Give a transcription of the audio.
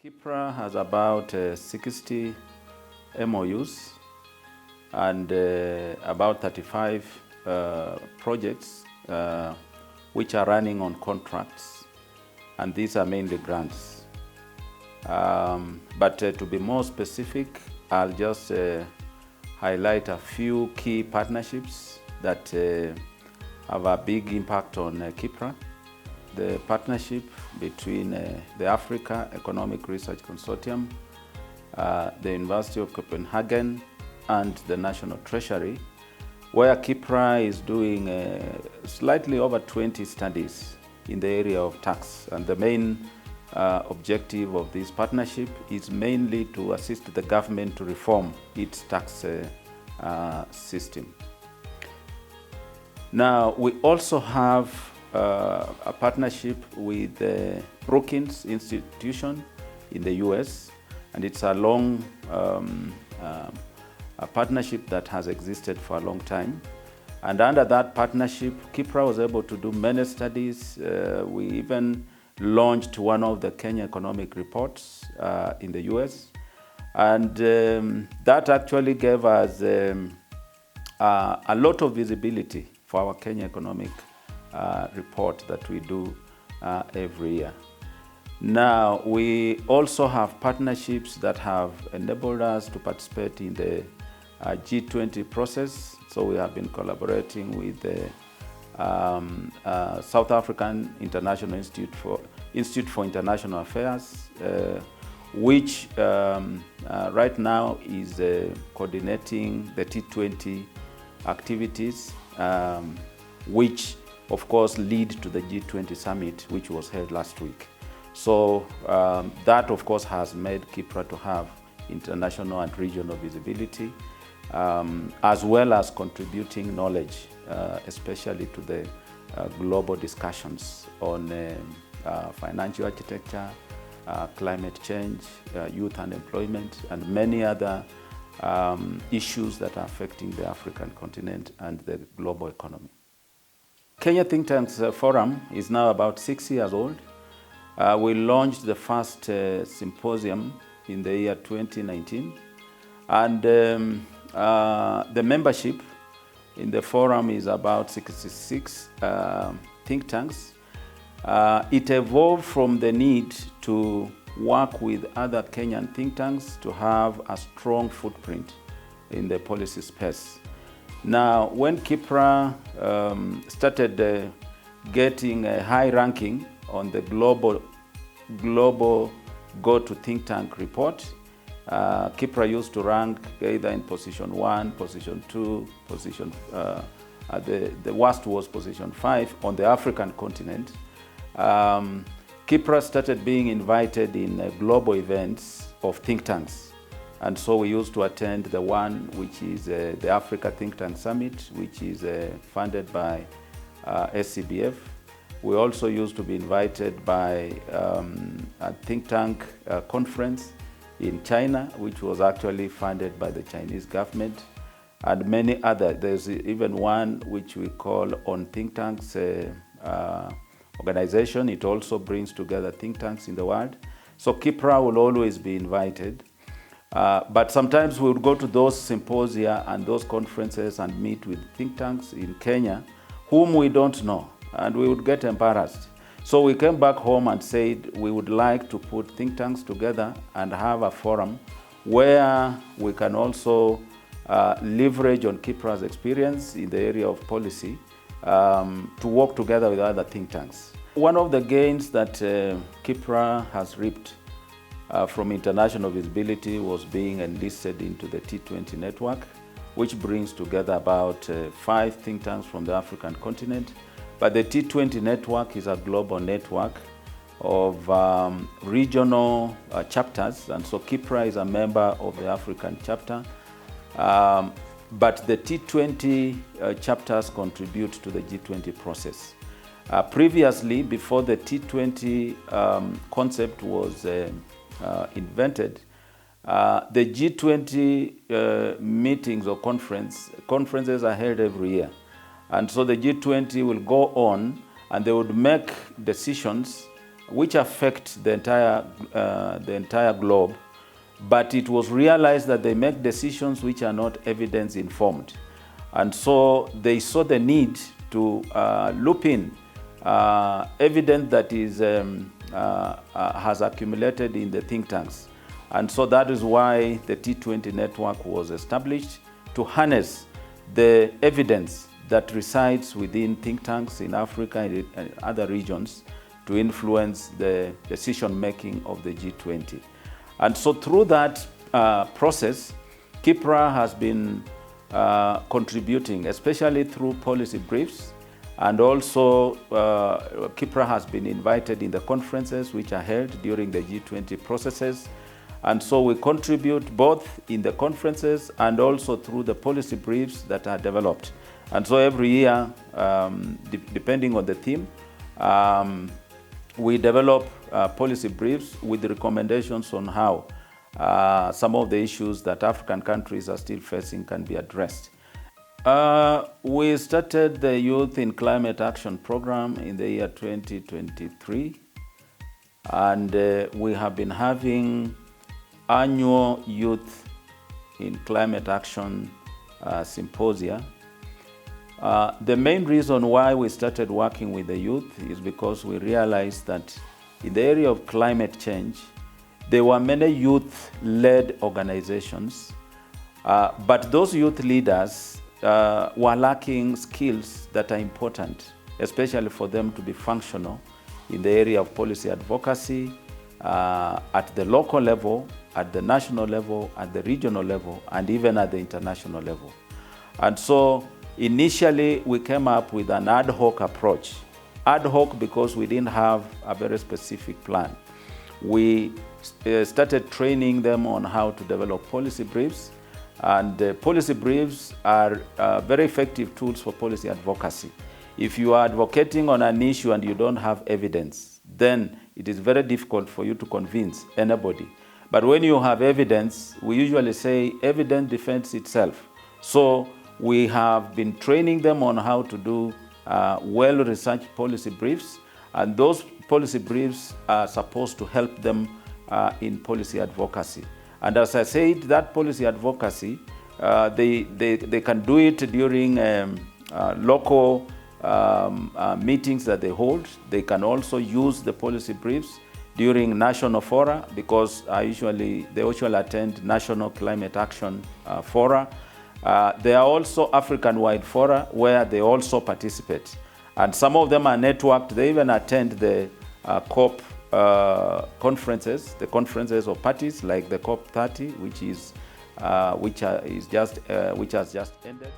KIPPRA has about 60 MOUs and about 35 projects which are running on contracts, and these are mainly grants. But to be more specific, I'll just highlight a few key partnerships that have a big impact on KIPPRA. The partnership between the Africa Economic Research Consortium, the University of Copenhagen, and the National Treasury, where KIPPRA is doing slightly over 20 studies in the area of tax. And the main objective of this partnership is mainly to assist the government to reform its tax system. Now, we also have a partnership with the Brookings Institution in the US, and it's a long a partnership that has existed for a long time. And under that partnership, KIPPRA was able to do many studies. We even launched one of the Kenya economic reports in the US. And that actually gave us a lot of visibility for our Kenya economic report that we do every year. Now, we also have partnerships that have enabled us to participate in the G20 process. So we have been collaborating with the South African International Institute for International Affairs, which right now is coordinating the T20 activities, which of course lead to the G20 summit, which was held last week. So that of course has made KIPPRA to have international and regional visibility, as well as contributing knowledge, especially to the global discussions on financial architecture, climate change, youth unemployment, and many other issues that are affecting the African continent and the global economy. Kenya Think Tanks Forum is now about 6 years old. We launched the first symposium in the year 2019, and the membership in the forum is about 66 think tanks. It evolved from the need to work with other Kenyan think tanks to have a strong footprint in the policy space. Now, when KIPPRA started getting a high ranking on the global go-to think tank report, KIPPRA used to rank either in position 1, position 2, position, the worst was position 5 on the African continent. KIPPRA started being invited in global events of think tanks. And so we used to attend the one which is the Africa Think Tank Summit, which is funded by SCBF. We also used to be invited by a think tank conference in China, which was actually funded by the Chinese government, and many other. There's even one which we call On Think Tanks organization. It also brings together think tanks in the world. So KIPPRA will always be invited. But sometimes we would go to those symposia and those conferences and meet with think tanks in Kenya whom we don't know, and we would get embarrassed. So we came back home and said we would like to put think tanks together and have a forum where we can also leverage on KIPPRA's experience in the area of policy to work together with other think tanks. One of the gains that KIPPRA has reaped from international visibility was being enlisted into the T20 network, which brings together about 5 think tanks from the African continent. But the T20 network is a global network of regional chapters, and so KIPPRA is a member of the African chapter. But the T20 chapters contribute to the G20 process. Previously, before the T20 concept was invented, the G20 meetings or conferences are held every year. And so the G20 will go on and they would make decisions which affect the entire globe, but it was realized that they make decisions which are not evidence informed. And so they saw the need to loop in evidence that is, has accumulated in the think tanks. And so that is why the T20 network was established, to harness the evidence that resides within think tanks in Africa and other regions to influence the decision-making of the G20. And so through that process, KIPPRA has been contributing, especially through policy briefs, and also KIPPRA has been invited in the conferences which are held during the G20 processes. And so we contribute both in the conferences and also through the policy briefs that are developed. And so every year, depending on the theme, we develop policy briefs with recommendations on how some of the issues that African countries are still facing can be addressed. We started the Youth in Climate Action Program in the year 2023, and we have been having annual Youth in Climate Action Symposia. The main reason why we started working with the youth is because we realized that in the area of climate change, there were many youth-led organizations, but those youth leaders were lacking skills that are important, especially for them to be functional in the area of policy advocacy at the local level, at the national level, at the regional level, and even at the international level. And so initially we came up with an ad hoc approach. Ad hoc because we didn't have a very specific plan. We started training them on how to develop policy briefs, and policy briefs are very effective tools for policy advocacy. If you are advocating on an issue and you don't have evidence, then it is very difficult for you to convince anybody. But when you have evidence, we usually say evidence defends itself. So we have been training them on how to do well-researched policy briefs, and those policy briefs are supposed to help them in policy advocacy. And as I said, that policy advocacy, they can do it during local meetings that they hold. They can also use the policy briefs during national fora, because they usually attend national climate action fora. There are also African-wide fora where they also participate. And some of them are networked. They even attend the COP conferences, the conferences of parties like the COP 30, which has just ended.